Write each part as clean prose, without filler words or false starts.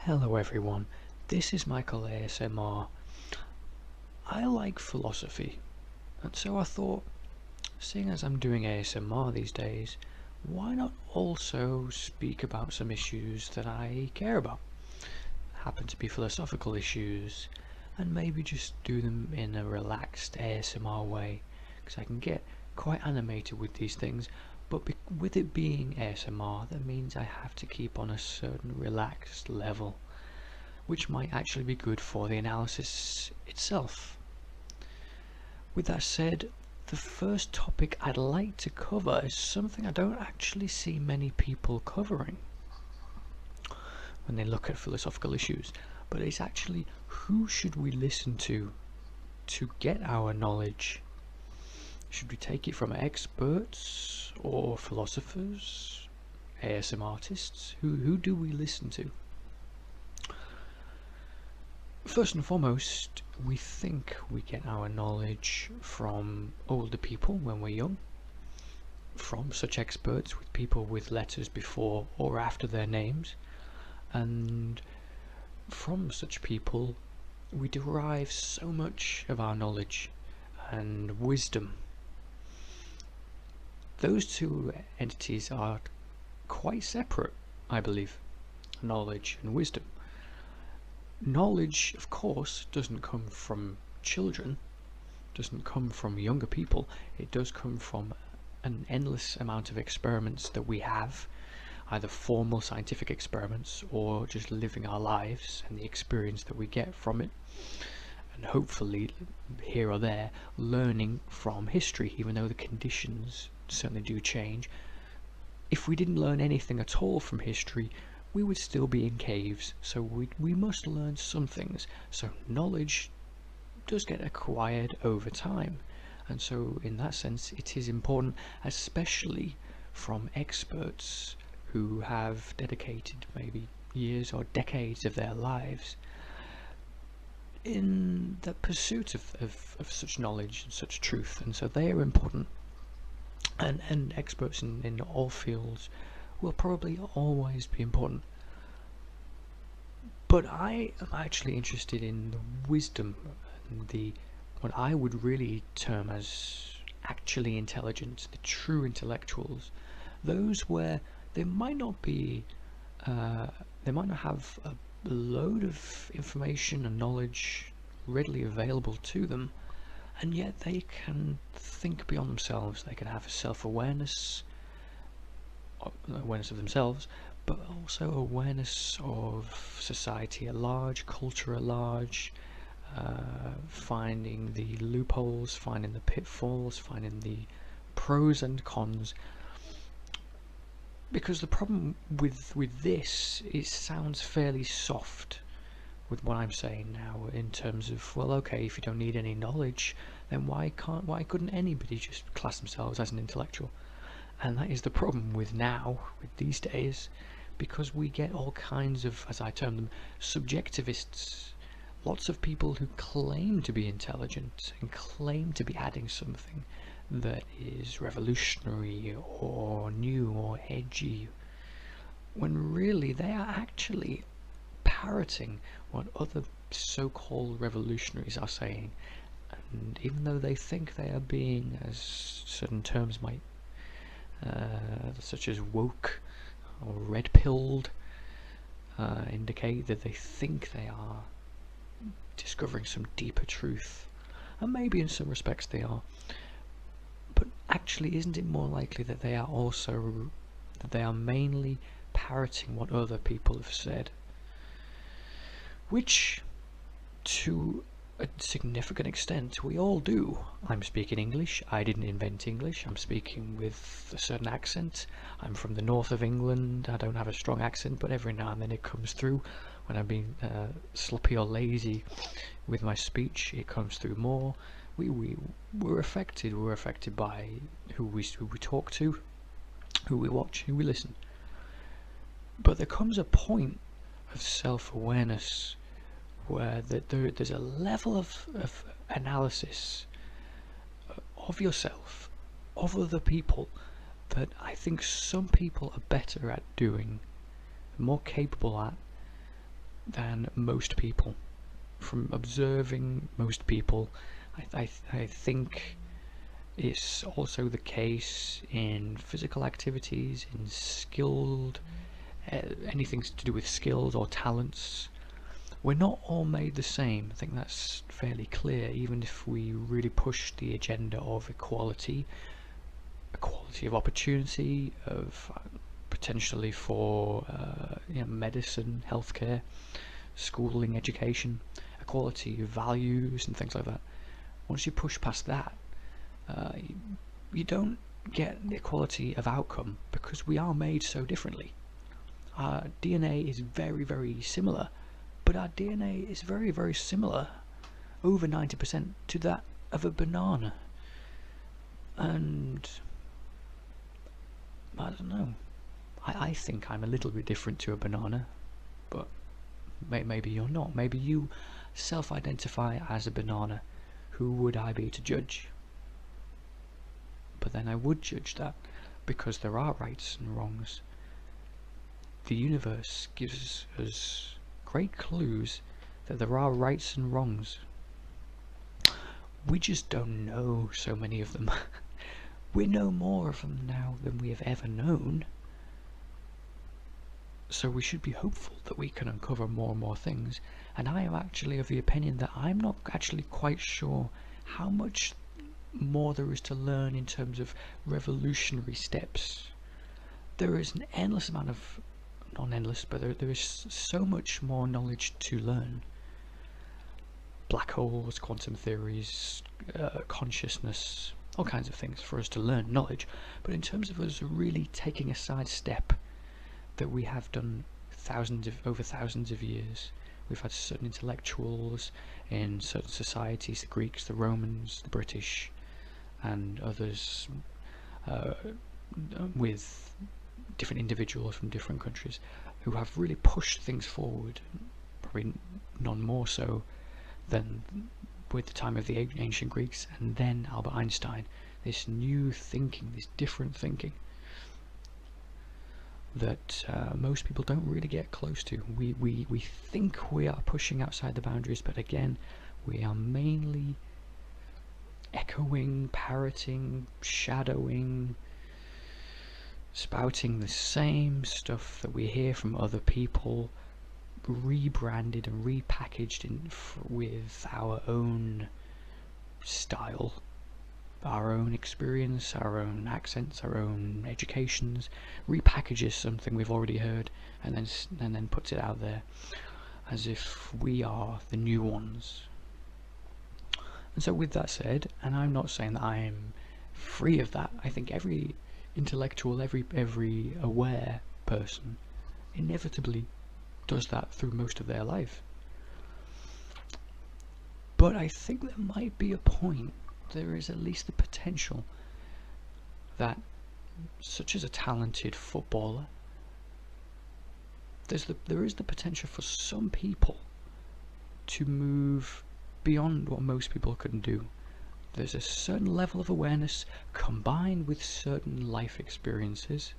Hello everyone, this is Michael ASMR. I like philosophy, and so I thought, seeing as I'm doing ASMR these days, why not also speak about some issues that I care about? Happen to be philosophical issues, and maybe just do them in a relaxed ASMR way, because I can get quite animated with these things, but with it being ASMR, that means I have to keep on a certain relaxed level, which might actually be good for the analysis itself. With that said, the first topic I'd like to cover is something I don't actually see many people covering when they look at philosophical issues, but it's actually who should we listen to get our knowledge? Should we take it from experts or philosophers, ASM artists? Who do we listen to? First and foremost, we think we get our knowledge from older people when we're young, from such experts with people with letters before or after their names, and from such people we derive so much of our knowledge and wisdom. Those two entities are quite separate, I believe, knowledge and wisdom. Knowledge, of course, doesn't come from children, doesn't come from younger people. It does come from an endless amount of experiments that we have, either formal scientific experiments or just living our lives and the experience that we get from it, and hopefully here or there learning from history, even though the conditions certainly do change. If we didn't learn anything at all from history, we would still be in caves, so we must learn some things. So knowledge does get acquired over time, and so in that sense it is important, especially from experts who have dedicated maybe years or decades of their lives in the pursuit of such knowledge and such truth, and so they are important, and experts in all fields will probably always be important. But I am actually interested in the wisdom and the what I would really term as actually intelligent, the true intellectuals, those where they might not be, they might not have a load of information and knowledge readily available to them, and yet they can think beyond themselves. They can have a self-awareness, awareness of themselves, but also awareness of society at large, culture at large, finding the loopholes, finding the pitfalls, finding the pros and cons. Because the problem with this, it sounds fairly soft with what I'm saying now, in terms of, well, okay, if you don't need any knowledge, then why couldn't anybody just class themselves as an intellectual? And that is the problem with these days, because we get all kinds of, as I term them, subjectivists. Lots of people who claim to be intelligent and claim to be adding something that is revolutionary or new or edgy, when really they are actually parroting what other so-called revolutionaries are saying. And even though they think they are being, as certain terms might, such as woke or red-pilled, indicate that they think they are discovering some deeper truth, and maybe in some respects they are, but actually isn't it more likely that they are mainly parroting what other people have said, which to a significant extent we all do. I'm speaking English. I didn't invent English. I'm speaking with a certain accent. I'm from the north of England. I don't have a strong accent, but every now and then it comes through. When I'm being sloppy or lazy with my speech, it comes through more. We're affected. We're affected by who we talk to, who we watch, who we listen. But there comes a point of self-awareness where there's a level of analysis of yourself, of other people, that I think some people are better at doing, more capable at, than most people. From observing most people, I think it's also the case in physical activities, in skilled, anything to do with skills or talents. We're not all made the same. I think that's fairly clear, even if we really push the agenda of equality of opportunity, of potentially for medicine, healthcare, schooling, education, equality of values and things like that. Once you push past that, you don't get equality of outcome, because we are made so differently. Our DNA is very, very similar, but our DNA is very, very similar, over 90%, to that of a banana. And I don't know, I think I'm a little bit different to a banana, but maybe you're not. Maybe you self-identify as a banana. Who would I be to judge? But then I would judge that, because there are rights and wrongs. The universe gives us great clues that there are rights and wrongs. We just don't know so many of them. We know more of them now than we have ever known. So we should be hopeful that we can uncover more and more things. And I am actually of the opinion that I'm not actually quite sure how much more there is to learn in terms of revolutionary steps. There is an endless amount of, not endless, but there is so much more knowledge to learn. Black holes, quantum theories, consciousness, all kinds of things for us to learn knowledge. But in terms of us really taking a side step that we have done over thousands of years, we've had certain intellectuals in certain societies, the Greeks, the Romans, the British, and others, with different individuals from different countries, who have really pushed things forward, probably none more so than with the time of the ancient Greeks, and then Albert Einstein. This new thinking, this different thinking that most people don't really get close to. We think we are pushing outside the boundaries, but again, we are mainly echoing, parroting, shadowing, spouting the same stuff that we hear from other people, rebranded and repackaged with our own style, our own experience, our own accents, our own educations, repackages something we've already heard, and then puts it out there as if we are the new ones. And so with that said, and I'm not saying that I am free of that, I think every intellectual, every aware person inevitably does that through most of their life. But I think there might be a point, there is at least the potential that, such as a talented footballer, there is the potential for some people to move beyond what most people can do. There's a certain level of awareness combined with certain life experiences.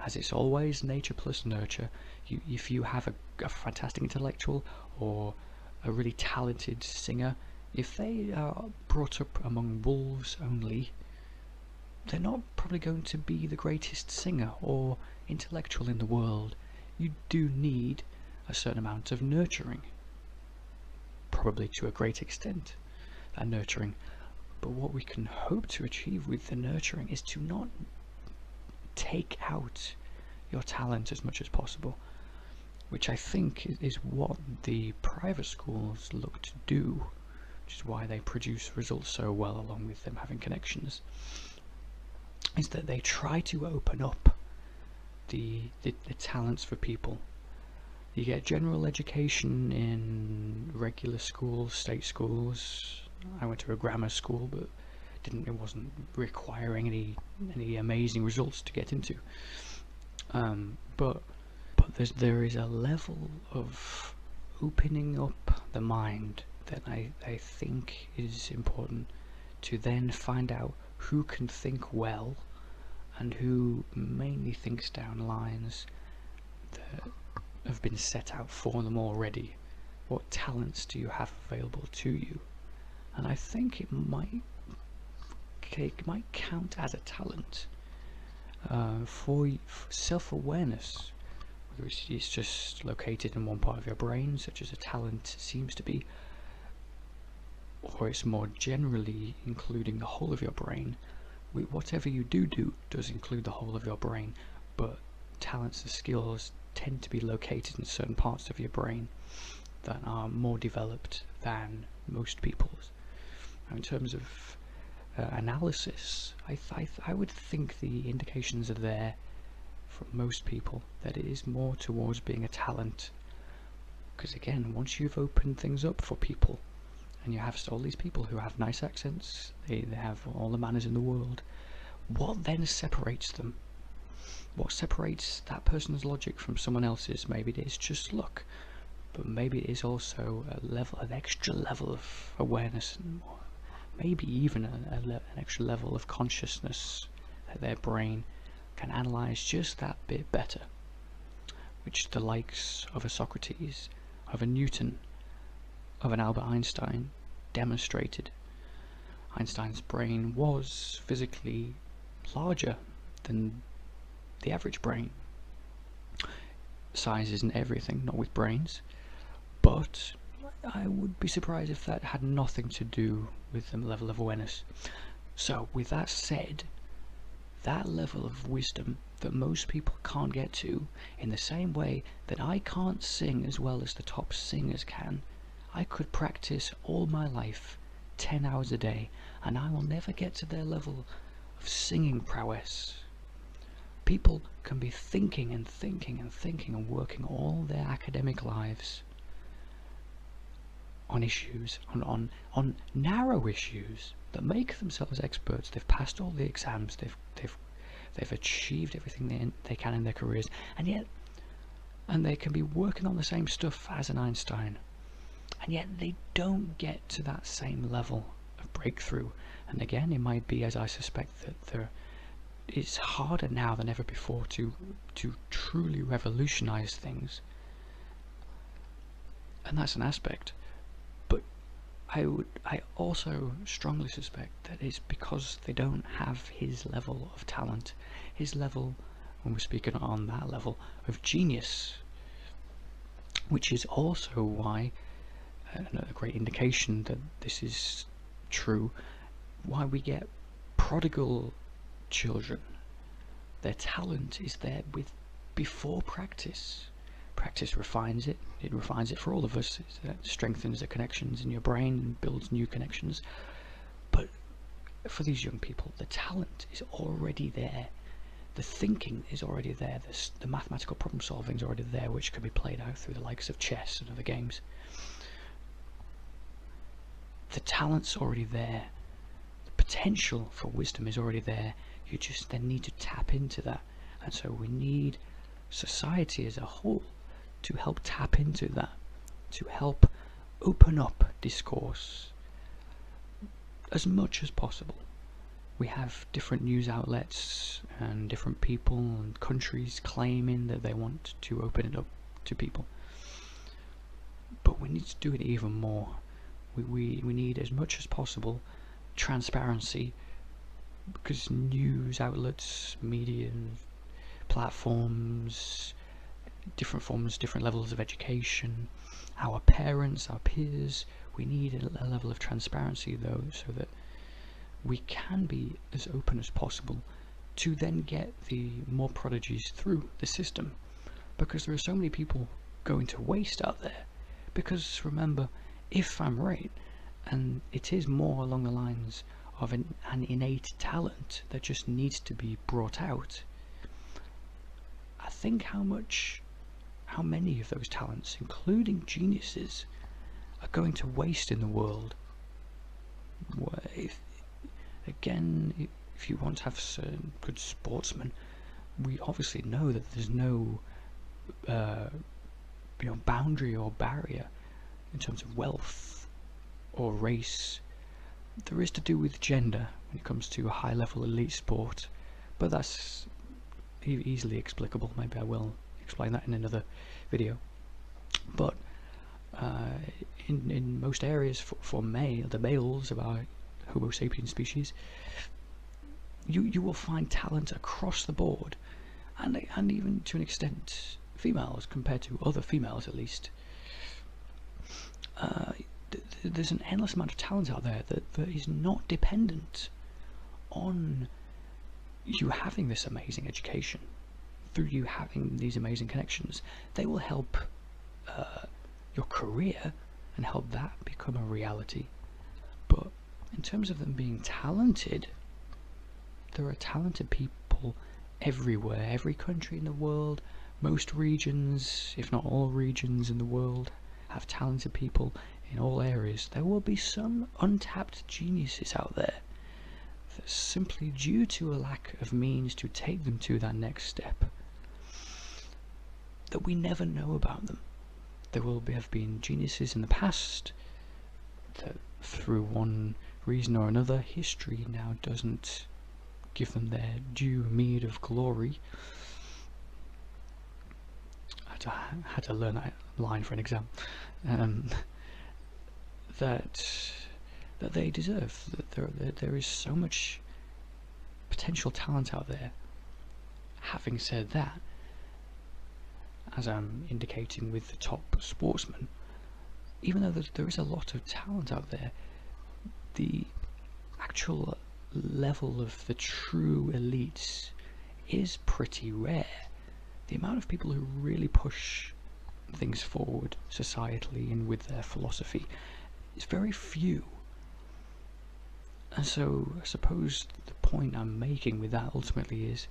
As it's always, nature plus nurture. If you have a fantastic intellectual or a really talented singer, if they are brought up among wolves only, they're not probably going to be the greatest singer or intellectual in the world. You do need a certain amount of nurturing, probably to a great extent, that nurturing. But what we can hope to achieve with the nurturing is to not take out your talent as much as possible, which I think is what the private schools look to do, which is why they produce results so well, along with them having connections, is that they try to open up the talents for people. You get general education in regular schools, state schools. I went to a grammar school, but it wasn't requiring any amazing results to get into. But there is a level of opening up the mind that I think is important, to then find out who can think well and who mainly thinks down lines that have been set out for them already. What talents do you have available to you? And I think it might count as a talent for self-awareness, whether it's just located in one part of your brain, such as a talent seems to be, or it's more generally including the whole of your brain. Whatever you do does include the whole of your brain, but talents and skills tend to be located in certain parts of your brain that are more developed than most people's. In terms of analysis, I would think the indications are there for most people that it is more towards being a talent, because again, once you've opened things up for people and you have all these people who have nice accents, they have all the manners in the world, what then separates them? What separates that person's logic from someone else's? Maybe it is just luck, but maybe it is also an extra level of awareness, and maybe even an extra level of consciousness that their brain can analyze just that bit better, which the likes of a Socrates, of a Newton, of an Albert Einstein demonstrated. Einstein's brain was physically larger than the average brain. Size isn't everything, not with brains, but I would be surprised if that had nothing to do with the level of awareness. So with that said, that level of wisdom that most people can't get to, in the same way that I can't sing as well as the top singers can, I could practice all my life 10 hours a day and I will never get to their level of singing prowess. People can be thinking and thinking and thinking and working all their academic lives on issues, on narrow issues that make themselves experts. They've passed all the exams, they've achieved everything they can in their careers, and they can be working on the same stuff as an Einstein, and yet they don't get to that same level of breakthrough. And again, it might be, as I suspect, that it's harder now than ever before to truly revolutionize things, and that's an aspect. But I also strongly suspect that it's because they don't have his level of talent, his level, when we're speaking on that level of genius, which is also why, a great indication that this is true, why we get prodigal children. Their talent is there before practice. Practice refines it. It refines it for all of us. It strengthens the connections in your brain and builds new connections. But for these young people, the talent is already there. The thinking is already there. The mathematical problem solving is already there, which can be played out through the likes of chess and other games. The talent's already there. The potential for wisdom is already there. You just then need to tap into that. And so we need society as a whole to help tap into that, to help open up discourse as much as possible. We have different news outlets and different people and countries claiming that they want to open it up to people, but we need to do it even more. We need, as much as possible, transparency, because news outlets, media platforms, different forms, different levels of education, our parents, our peers, we need a level of transparency though, so that we can be as open as possible to then get the more prodigies through the system, because there are so many people going to waste out there. Because remember, if I'm right, and it is more along the lines of an innate talent that just needs to be brought out, I think how many of those talents, including geniuses, are going to waste in the world. If you want to have certain good sportsmen, we obviously know that there's no boundary or barrier in terms of wealth or race. There is to do with gender when it comes to a high-level elite sport, but that's easily explicable. Maybe I will explain that in another video. But in most areas, for the males of our Homo sapiens species, you will find talent across the board, and even to an extent females, compared to other females at least. There's an endless amount of talent out there that is not dependent on you having this amazing education. Through you having these amazing connections, they will help your career and help that become a reality. But in terms of them being talented, there are talented people everywhere. Every country in the world, most regions, if not all regions in the world, have talented people in all areas. There will be some untapped geniuses out there that simply due to a lack of means to take them to that next step, that we never know about them. There will have been geniuses in the past that through one reason or another, history now doesn't give them their due meed of glory. I had to learn that line for an exam. That they deserve. That there is so much potential talent out there. Having said that, as I'm indicating with the top sportsmen, even though there is a lot of talent out there, the actual level of the true elites is pretty rare. The amount of people who really push things forward societally and with their philosophy is very few. And so I suppose the point I'm making with that ultimately is,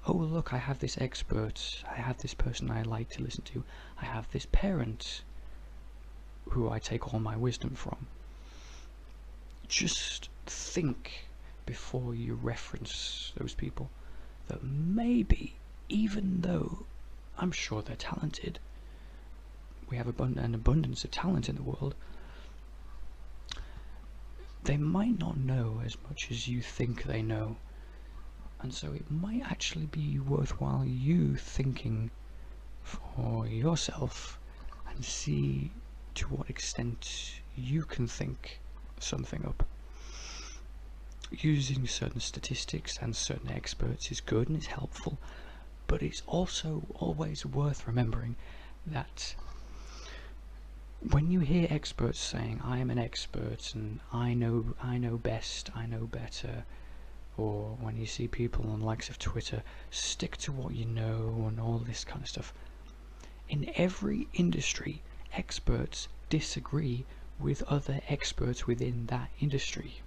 oh look, I have this expert, I have this person I like to listen to, I have this parent who I take all my wisdom from. Just think before you reference those people that maybe, even though I'm sure they're talented, we have an abundance of talent in the world, they might not know as much as you think they know. And so it might actually be worthwhile you thinking for yourself and see to what extent you can think something up. Using certain statistics and certain experts is good and it's helpful, but it's also always worth remembering that when you hear experts saying, I am an expert and I know best, I know better, or when you see people on the likes of Twitter, stick to what you know and all this kind of stuff. In every industry, experts disagree with other experts within that industry.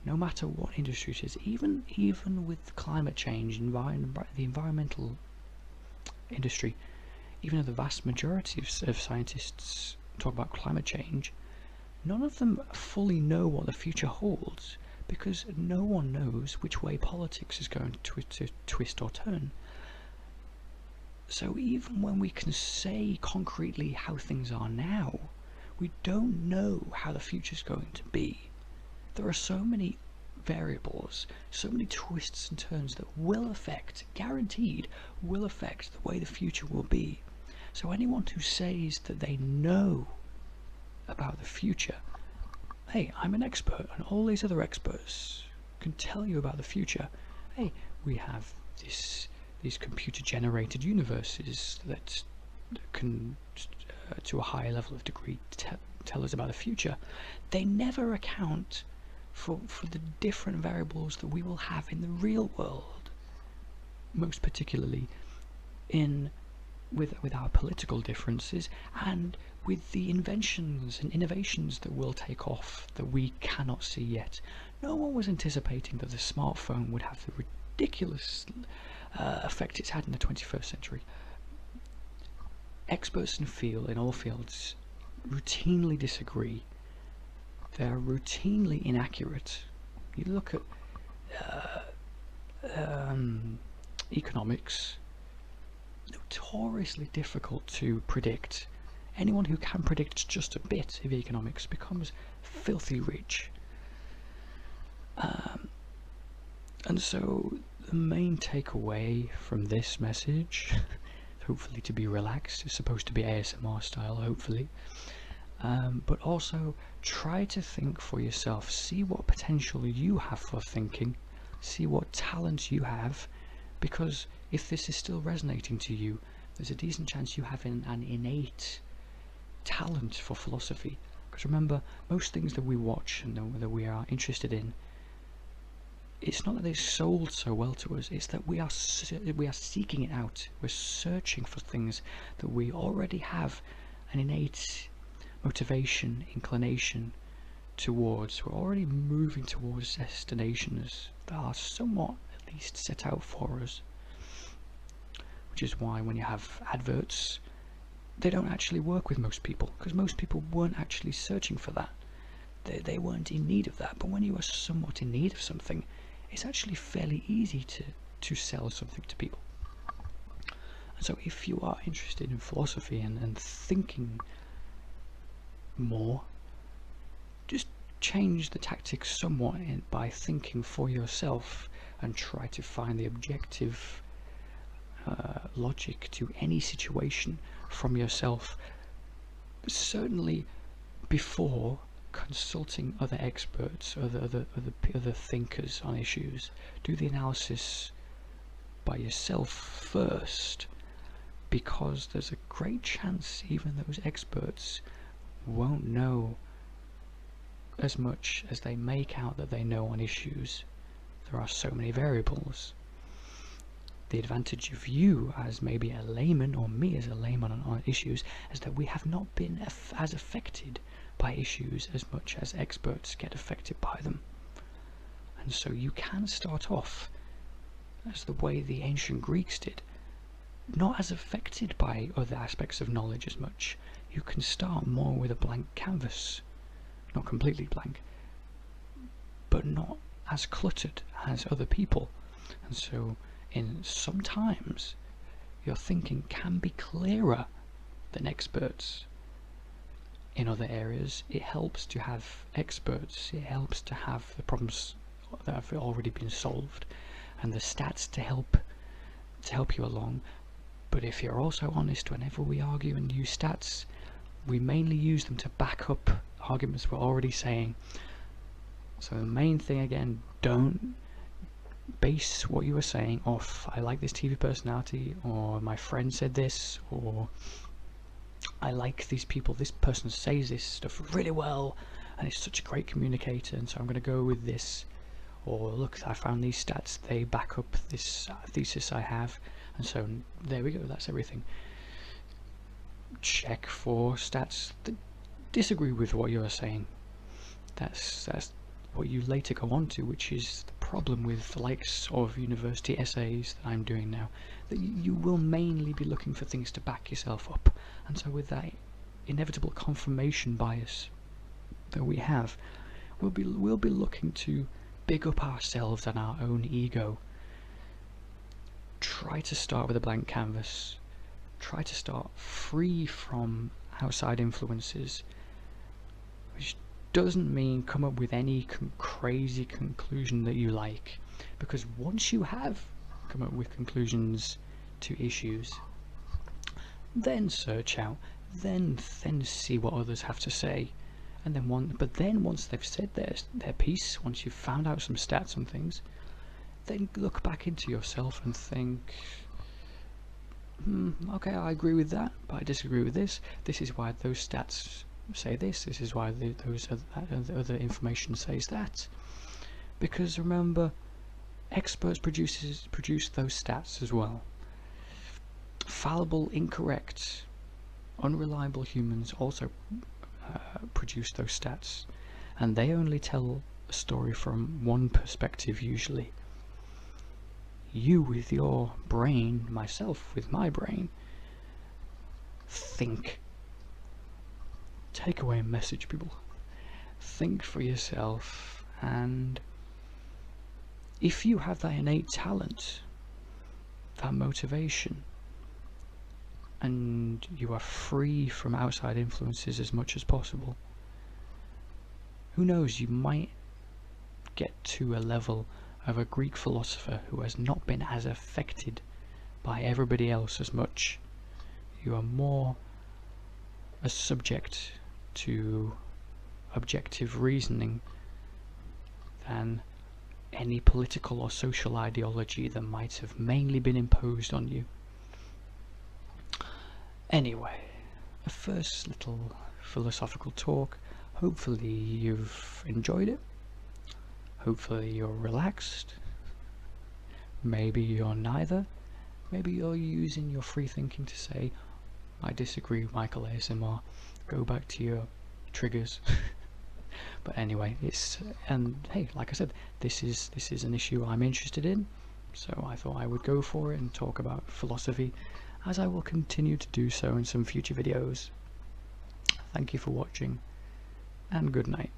No matter what industry it is, even with climate change, the environmental industry, even though the vast majority of scientists talk about climate change, none of them fully know what the future holds, because no one knows which way politics is going to twist or turn. So even when we can say concretely how things are now, we don't know how the future is going to be. There are so many variables, so many twists and turns that will affect, guaranteed, will affect the way the future will be. So anyone who says that they know about the future, hey, I'm an expert and all these other experts can tell you about the future. Hey, we have these computer-generated universes that can, to a higher level of degree, tell us about the future. They never account for the different variables that we will have in the real world, most particularly with our political differences and with the inventions and innovations that will take off that we cannot see yet. No one was anticipating that the smartphone would have the ridiculous effect it's had in the 21st century. Experts in all fields routinely disagree. They're routinely inaccurate. You look at economics, notoriously difficult to predict. Anyone who can predict just a bit of economics becomes filthy rich. And so the main takeaway from this message, hopefully to be relaxed. It's supposed to be ASMR style, hopefully. But also try to think for yourself. See what potential you have for thinking. See what talents you have, because if this is still resonating to you, there's a decent chance you have an innate talent for philosophy. Because remember, most things that we watch and that we are interested in, it's not that they're sold so well to us, it's that we are seeking it out. We're searching for things that we already have an innate motivation, inclination towards. We're already moving towards destinations that are somewhat at least set out for us. Which is why when you have adverts, they don't actually work with most people, because most people weren't actually searching for that. They weren't in need of that. But when you are somewhat in need of something, it's actually fairly easy to sell something to people. And so if you are interested in philosophy and thinking more, just change the tactics somewhat by thinking for yourself and try to find the objective logic to any situation from yourself, certainly before consulting other experts, other thinkers on issues. Do the analysis by yourself first, because there's a great chance even those experts won't know as much as they make out that they know on issues. There are so many variables. The advantage of you as maybe a layman, or me as a layman on issues, is that we have not been as affected by issues as much as experts get affected by them. And so you can start off as the way the ancient Greeks did, not as affected by other aspects of knowledge as much. You can start more with a blank canvas, not completely blank, but not as cluttered as other people. And so sometimes your thinking can be clearer than experts. In other areas, it helps to have experts. It helps to have the problems that have already been solved and the stats to help you along. But if you're also honest, whenever we argue and use stats, we mainly use them to back up arguments we're already saying. So the main thing, again, don't base what you are saying off I like this TV personality, or my friend said this, or I like these people, this person says this stuff really well and it's such a great communicator, and so I'm going to go with this. Or look, I found these stats, they back up this thesis I have, and so there we go, that's everything. Check for stats that disagree with what you are saying. That's what you later go on to, which is the problem with the likes of university essays that I'm doing now, that you will mainly be looking for things to back yourself up. And so with that inevitable confirmation bias that we have, we'll be looking to big up ourselves and our own ego. Try to start with a blank canvas. Try to start free from outside influences, which doesn't mean come up with any crazy conclusion that you like, because once you have come up with conclusions to issues, then search out, then see what others have to say, and then once they've said their piece, once you've found out some stats and things, then look back into yourself and think, okay, I agree with that, but I disagree with this. This is why those stats say this. This is why those other information says that. Because remember, experts produce those stats as well. Fallible, incorrect, unreliable humans also produce those stats, and they only tell a story from one perspective usually. You with your brain, myself with my brain, think. Take away a message, people. Think for yourself, and if you have that innate talent, that motivation, and you are free from outside influences as much as possible, who knows, you might get to a level of a Greek philosopher who has not been as affected by everybody else as much you are more a subject to objective reasoning than any political or social ideology that might have mainly been imposed on you. Anyway, a first little philosophical talk. Hopefully you've enjoyed it. Hopefully you're relaxed. Maybe you're neither. Maybe you're using your free thinking to say, I disagree with Michael ASMR. Go back to your triggers. But anyway, and hey, like I said, this is an issue I'm interested in, so I thought I would go for it and talk about philosophy, as I will continue to do so in some future videos. Thank you for watching, and good night.